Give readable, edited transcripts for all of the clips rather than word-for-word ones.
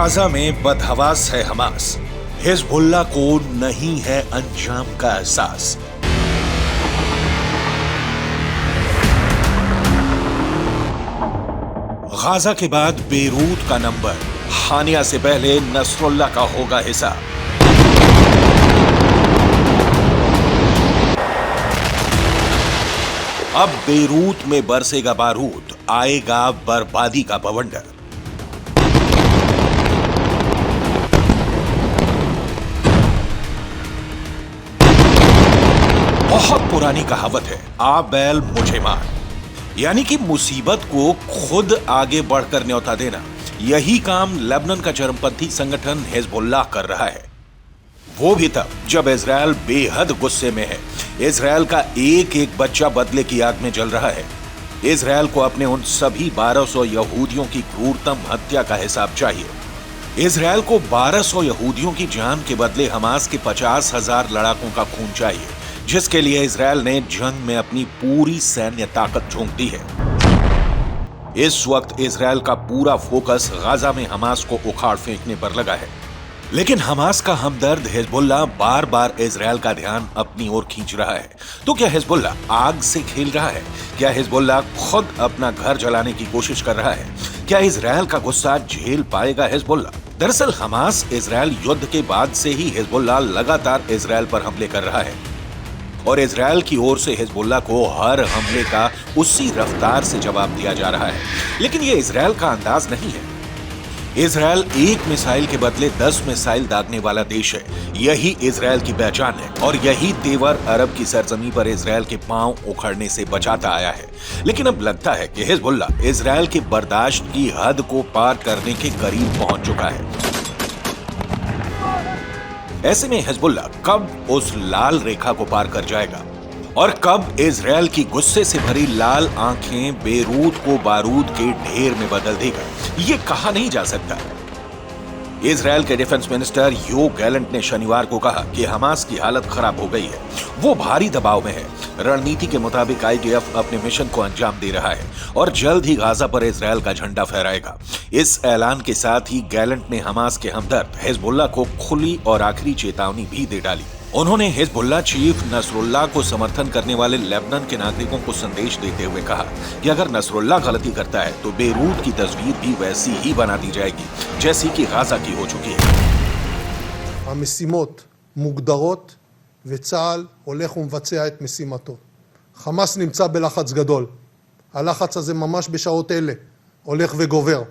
Gaza में बदहवास है हमास, हिजबुल्लाह को नहीं है अंजाम का एहसास। गाजा के बाद बेरूत का नंबर, हानिया से पहले नसरुल्लाह का होगा हिसाब। अब बेरूत में बरसेगा बारूद, आएगा बर्बादी का बवंडर। बहुत पुरानी कहावत है, आ बैल मुझे मार, यानी कि मुसीबत को खुद आगे बढ़कर न्योता देना। यही काम लेबनान का चरमपंथी संगठन हिजबुल्लाह कर रहा है, वो भी तब जब इजराइल बेहद गुस्से में है। इजराइल का एक एक बच्चा बदले की आग में जल रहा है। इजराइल को अपने उन सभी 1200 यहूदियों की क्रूरतम हत्या का हिसाब चाहिए। इजराइल को 1200 यहूदियों की जान के बदले हमास के 50,000 लड़ाकों का खून चाहिए, जिसके लिए इजराइल ने जंग में अपनी पूरी सैन्य ताकत झोंक दी है। इस वक्त इजराइल का पूरा फोकस गाजा में हमास को उखाड़ फेंकने पर लगा है, लेकिन हमास का हमदर्द हिजबुल्लाह बार बार इजराइल का ध्यान अपनी ओर खींच रहा है। तो क्या हिजबुल्लाह आग से खेल रहा है? क्या हिजबुल्लाह खुद अपना घर जलाने की कोशिश कर रहा है? क्या इजराइल का गुस्सा झेल पाएगा हिजबुल्लाह? दरअसल हमास इजराइल युद्ध के बाद से ही हिजबुल्लाह लगातार इजराइल पर हमले कर रहा है और इजराइल की ओर से हिजबुल्लाह को हर हमले का उसी रफ्तार से जवाब दिया जा रहा है। लेकिन यह इजराइल का अंदाज नहीं है। इजराइल एक मिसाइल के बदले 10 मिसाइल दागने वाला देश है। यही इजराइल की पहचान है और यही तेवर अरब की सरजमी पर इजराइल के पांव उखड़ने से बचाता आया है। लेकिन अब लगता है कि हिजबुल्लाह इजराइल की बर्दाश्त की हद को पार करने के करीब पहुंच चुका है। ऐसे में हिजबुल्लाह कब उस लाल रेखा को पार कर जाएगा और कब इजराइल की गुस्से से भरी लाल आंखें बेरूत को बारूद के ढेर में बदल देगा, ये कहा नहीं जा सकता। इजराइल के डिफेंस मिनिस्टर योव गैलेंट ने शनिवार को कहा कि हमास की हालत खराब हो गई है, वो भारी दबाव में है। रणनीति के मुताबिक आईडीएफ अपने मिशन को अंजाम दे रहा है और जल्द ही गाजा पर इजराइल का झंडा फहराएगा। इस ऐलान के साथ ही गैलेंट ने हमास के हमदर्द हिजबुल्लाह को खुली और आखिरी चेतावनी भी दे डाली। उन्होंने हिजबुल्लाह चीफ नसरुल्लाह को समर्थन करने वाले लेबनान के नागरिकों को संदेश देते हुए कहा कि अगर नसरुल्लाह गलती करता है तो बेरूत की तस्वीर भी वैसी ही बना दी जाएगी जैसी कि गाजा की हो चुकी है। המשימות מוגדרות וצה"ל הולך ומבצע את משימתו. חמאס נמצא בלחץ גדול. הלחץ הזה ממש בשעות אלה הולך וגובר.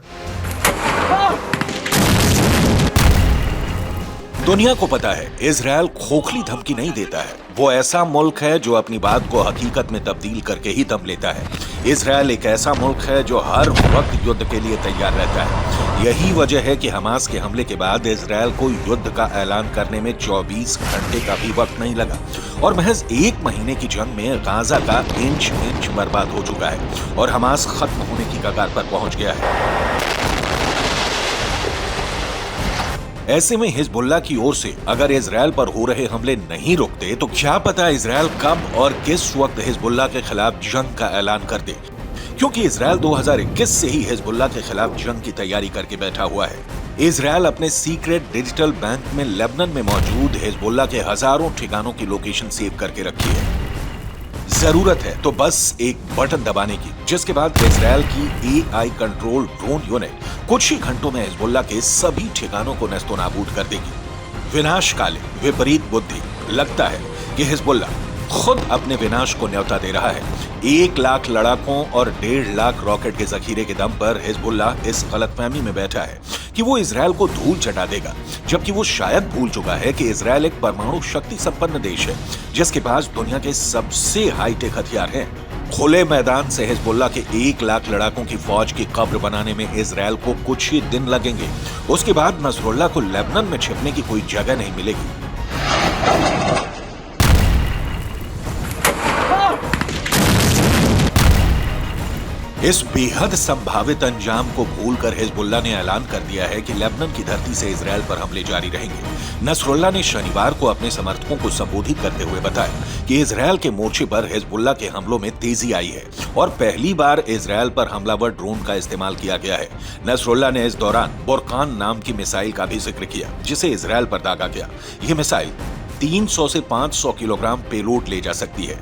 दुनिया को पता है इजराइल खोखली धमकी नहीं देता है। वो ऐसा मुल्क है जो अपनी बात को हकीकत में तब्दील करके ही दम लेता है। इजराइल एक ऐसा मुल्क है जो हर वक्त युद्ध के लिए तैयार रहता है। यही वजह है कि हमास के हमले के बाद इजराइल को युद्ध का ऐलान करने में 24 घंटे का भी वक्त नहीं लगा और महज 1 महीने की जंग में गाजा का इंच इंच बर्बाद हो चुका है और हमास खत्म होने की कगार पर पहुंच गया है। ऐसे में हिजबुल्लाह की ओर से अगर इजराइल पर हो रहे हमले नहीं रुकते तो क्या पता इजराइल कब और किस वक्त हिजबुल्लाह के खिलाफ जंग का ऐलान कर दे, क्योंकि इजराइल 2021 से ही हिजबुल्लाह के खिलाफ जंग की तैयारी करके बैठा हुआ है। इजराइल अपने सीक्रेट डिजिटल बैंक में लेबनान में मौजूद हिजबुल्लाह के हजारों ठिकानों की लोकेशन सेव करके रखी है। जरूरत है तो बस एक बटन दबाने की, जिसके बाद इजराइल की एआई कंट्रोल ड्रोन यूनिट कुछ ही घंटों में हिजबुल्लाह के सभी ठिकानों को नेस्तनाबूद कर देगी। विनाशकाले विपरीत बुद्धि, लगता है कि हिजबुल्लाह खुद अपने विनाश को न्योता दे रहा है। 1 लाख लड़ाकों और 1.5 लाख रॉकेट के जखीरे के दम पर हिजबुल्लाह इस गलतफहमी में बैठा है कि वो इजराइल को धूल चटा देगा, जबकि वो शायद भूल चुका है कि इजराइल एक परमाणु शक्ति संपन्न देश है जिसके पास दुनिया के सबसे हाईटेक हथियार हैं। खुले मैदान से हिजबुल्लाह के 1 लाख लड़ाकों की फौज की कब्र बनाने में इजराइल को कुछ ही दिन लगेंगे। उसके बाद नसरुल्लाह को लेबनान में छिपने की कोई जगह नहीं मिलेगी। इस बेहद संभावित अंजाम को भूलकर हिजबुल्ला ने ऐलान कर दिया है कि लेबनान की धरती से इजरायल पर हमले जारी रहेंगे। नसरुल्ला ने शनिवार को अपने समर्थकों को संबोधित करते हुए बताया कि इजरायल के मोर्चे पर हिजबुल्ला के हमलों में तेजी आई है और पहली बार इजरायल पर हमलावर ड्रोन का इस्तेमाल किया गया है। नसरुल्ला ने इस दौरान बुरकान नाम की मिसाइल का भी जिक्र किया, जिसे इजरायल पर दागा गया। यह मिसाइल 300 से 500 किलोग्राम पेलोड ले जा सकती है।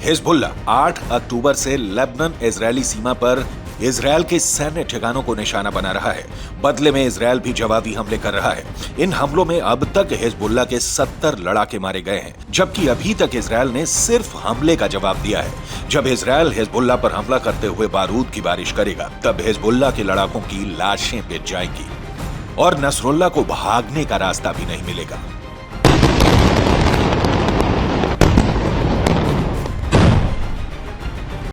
हिजबुल्ला 8 अक्टूबर से लेबनान इजरायली सीमा पर इजरायल के सैन्य ठिकानों को निशाना बना रहा है। बदले में इजरायल भी जवाबी हमले कर रहा है। इन हमलों में अब तक हिजबुल्ला के 70 लड़ाके मारे गए हैं, जबकि अभी तक इजरायल ने सिर्फ हमले का जवाब दिया है। जब इजरायल हिजबुल्ला पर हमला करते हुए बारूद की बारिश करेगा, तब हिजबुल्ला के लड़ाकों की लाशें बिछ जाएंगी और नसरुल्ला को भागने का रास्ता भी नहीं मिलेगा।